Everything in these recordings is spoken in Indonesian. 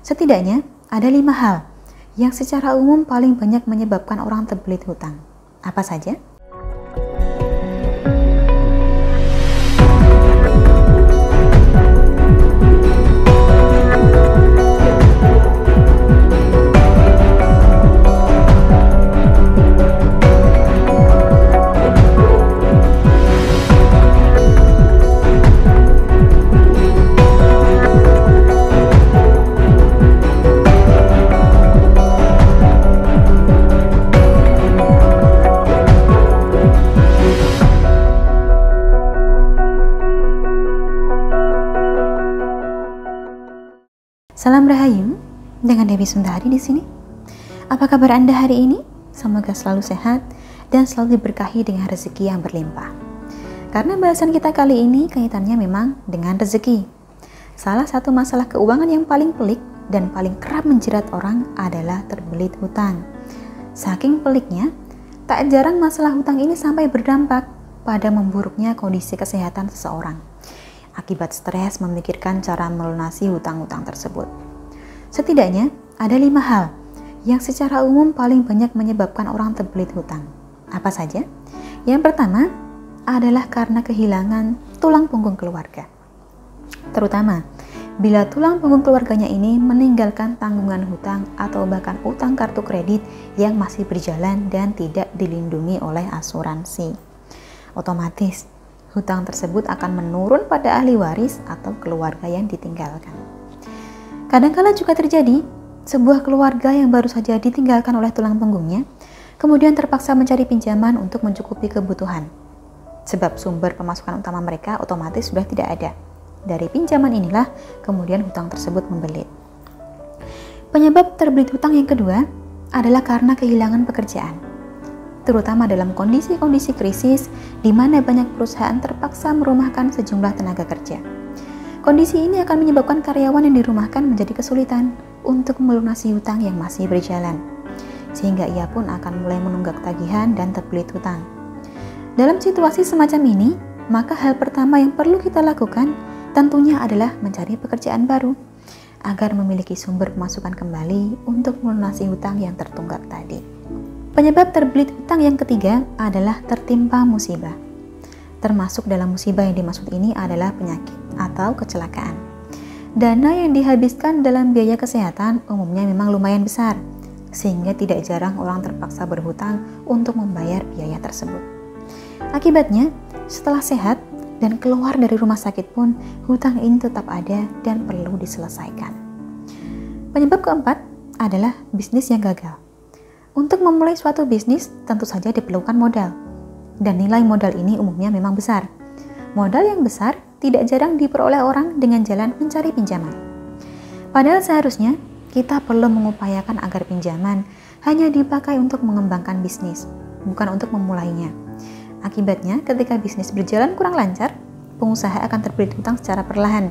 Setidaknya ada 5 hal yang secara umum paling banyak menyebabkan orang terbelit hutang. Apa saja? Salam Rahayu, dengan Dewi Sundari di sini. Apa kabar Anda hari ini? Semoga selalu sehat dan selalu diberkahi dengan rezeki yang berlimpah. Karena bahasan kita kali ini kaitannya memang dengan rezeki. Salah satu masalah keuangan yang paling pelik dan paling kerap menjerat orang adalah terbelit hutang. Saking peliknya, tak jarang masalah hutang ini sampai berdampak pada memburuknya kondisi kesehatan seseorang akibat stres memikirkan cara melunasi hutang-hutang tersebut. Setidaknya ada 5 hal yang secara umum paling banyak menyebabkan orang terbelit hutang. Apa saja? Yang pertama adalah karena kehilangan tulang punggung keluarga. Terutama bila tulang punggung keluarganya ini meninggalkan tanggungan hutang atau bahkan utang kartu kredit yang masih berjalan dan tidak dilindungi oleh asuransi. Otomatis hutang tersebut akan menurun pada ahli waris atau keluarga yang ditinggalkan. Kadang-kala juga terjadi sebuah keluarga yang baru saja ditinggalkan oleh tulang punggungnya, kemudian terpaksa mencari pinjaman untuk mencukupi kebutuhan. Sebab sumber pemasukan utama mereka otomatis sudah tidak ada. Dari pinjaman inilah kemudian hutang tersebut membelit. Penyebab terbelit hutang yang kedua adalah karena kehilangan pekerjaan. Terutama dalam kondisi-kondisi krisis di mana banyak perusahaan terpaksa merumahkan sejumlah tenaga kerja. Kondisi ini akan menyebabkan karyawan yang dirumahkan menjadi kesulitan untuk melunasi hutang yang masih berjalan, sehingga ia pun akan mulai menunggak tagihan dan terbelit hutang. Dalam situasi semacam ini, maka hal pertama yang perlu kita lakukan tentunya adalah mencari pekerjaan baru agar memiliki sumber pemasukan kembali untuk melunasi hutang yang tertunggak tadi. Penyebab terbelit hutang yang ketiga adalah tertimpa musibah. Termasuk dalam musibah yang dimaksud ini adalah penyakit atau kecelakaan. Dana yang dihabiskan dalam biaya kesehatan umumnya memang lumayan besar, sehingga tidak jarang orang terpaksa berhutang untuk membayar biaya tersebut. Akibatnya, setelah sehat dan keluar dari rumah sakit pun, hutang ini tetap ada dan perlu diselesaikan. Penyebab keempat adalah bisnis yang gagal. Untuk memulai suatu bisnis, tentu saja diperlukan modal. Dan nilai modal ini umumnya memang besar. Modal yang besar tidak jarang diperoleh orang dengan jalan mencari pinjaman. Padahal seharusnya kita perlu mengupayakan agar pinjaman hanya dipakai untuk mengembangkan bisnis, bukan untuk memulainya. Akibatnya, ketika bisnis berjalan kurang lancar, pengusaha akan terbelit hutang secara perlahan,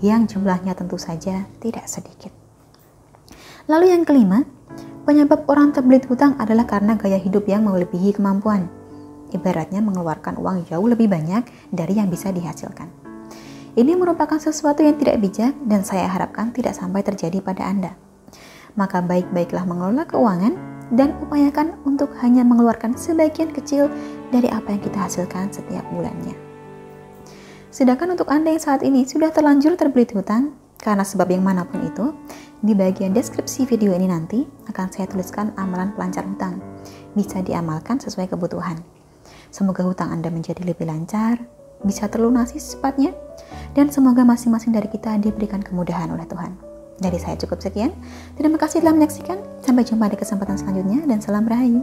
yang jumlahnya tentu saja tidak sedikit. Lalu yang kelima, penyebab orang terbelit hutang adalah karena gaya hidup yang melebihi kemampuan. Ibaratnya mengeluarkan uang jauh lebih banyak dari yang bisa dihasilkan. Ini merupakan sesuatu yang tidak bijak dan saya harapkan tidak sampai terjadi pada Anda. Maka baik-baiklah mengelola keuangan dan upayakan untuk hanya mengeluarkan sebagian kecil dari apa yang kita hasilkan setiap bulannya. Sedangkan untuk Anda yang saat ini sudah terlanjur terbelit hutang, karena sebab yang manapun itu, di bagian deskripsi video ini nanti akan saya tuliskan amalan pelancar hutang. Bisa diamalkan sesuai kebutuhan. Semoga hutang Anda menjadi lebih lancar, bisa terlunasi secepatnya, dan semoga masing-masing dari kita diberikan kemudahan oleh Tuhan. Dari saya cukup sekian. Terima kasih telah menyaksikan. Sampai jumpa di kesempatan selanjutnya dan salam Rahayu.